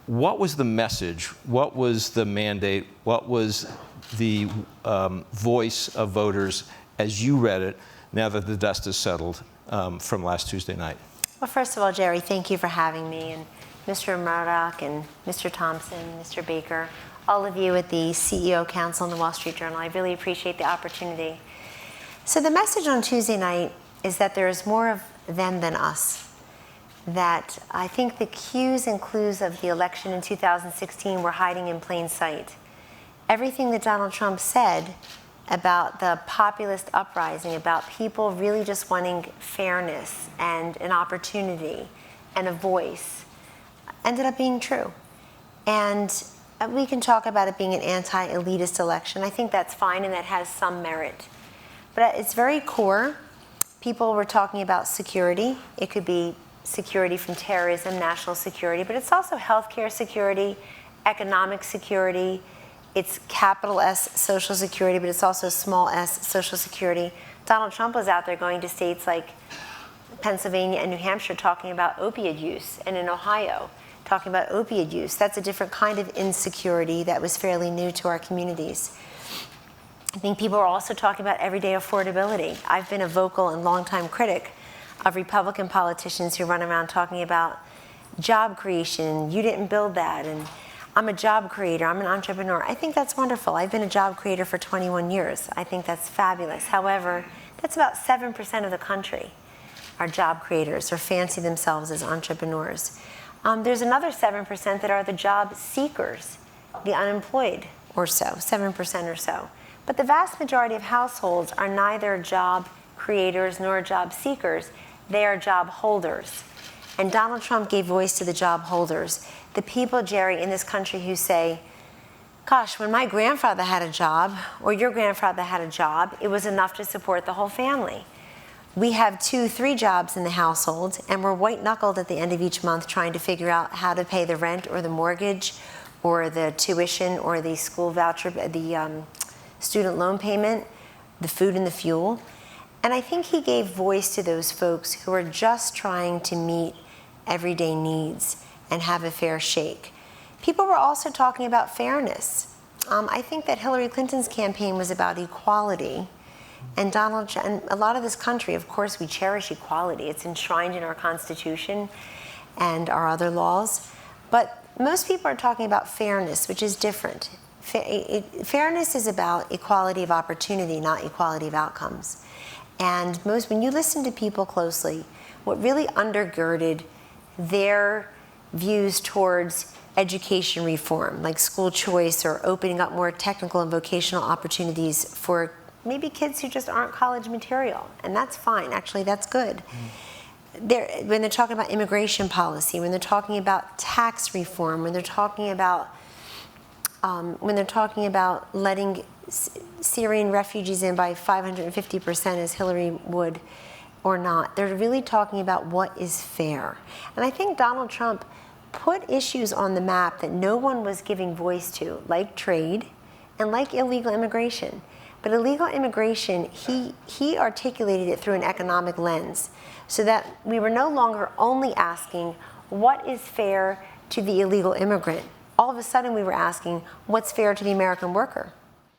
What was the message? What was the mandate? What was the voice of voters as you read it, now that the dust is settled from last Tuesday night? Well, first of all, Jerry, thank you for having me, and Mr. Murdoch and Mr. Thompson, Mr. Baker, all of you at the CEO Council and the Wall Street Journal. I really appreciate the opportunity. So the message on Tuesday night is that there is more of them than us. That I think the cues and clues of the election in 2016 were hiding in plain sight. Everything that Donald Trump said about the populist uprising, about people really just wanting fairness and an opportunity and a voice, ended up being true. And we can talk about it being an anti-elitist election. I think that's fine, and that has some merit. But at its very core, people were talking about security. It could be security from terrorism, national security, but it's also healthcare security, economic security. It's capital S social security, but it's also small s social security. Donald Trump was out there going to states like Pennsylvania and New Hampshire talking about opioid use, and in Ohio talking about opioid use. That's a different kind of insecurity that was fairly new to our communities. I think people are also talking about everyday affordability. I've been a vocal and longtime critic of Republican politicians who run around talking about job creation. You didn't build that, and I'm a job creator, I'm an entrepreneur. I think that's wonderful. I've been a job creator for 21 years. I think that's fabulous. However, that's about 7% of the country are job creators or fancy themselves as entrepreneurs. There's another 7% that are the job seekers, the unemployed or so, 7% or so. But the vast majority of households are neither job creators nor job seekers. They are job holders. And Donald Trump gave voice to the job holders, the people, Jerry, in this country who say, gosh, when my grandfather had a job, or your grandfather had a job, it was enough to support the whole family. We have 2, 3 jobs in the household, and we're white-knuckled at the end of each month trying to figure out how to pay the rent or the mortgage or the tuition or the school voucher, the student loan payment, the food and the fuel. And I think he gave voice to those folks who are just trying to meet everyday needs and have a fair shake. People were also talking about fairness. I think that Hillary Clinton's campaign was about equality, and and a lot of this country, of course, we cherish equality. It's enshrined in our Constitution and our other laws. But most people are talking about fairness, which is different. Fairness is about equality of opportunity, not equality of outcomes. And when you listen to people closely, what really undergirded their views towards education reform, like school choice or opening up more technical and vocational opportunities for maybe kids who just aren't college material. And that's fine. Actually, that's good. When they're talking about immigration policy, when they're talking about tax reform, when they're talking about letting Syrian refugees in by 550%, as Hillary would, or not, they're really talking about what is fair. And I think Donald Trump put issues on the map that no one was giving voice to, like trade and like illegal immigration. But illegal immigration, he articulated it through an economic lens, so that we were no longer only asking what is fair to the illegal immigrant. All of a sudden we were asking what's fair to the American worker.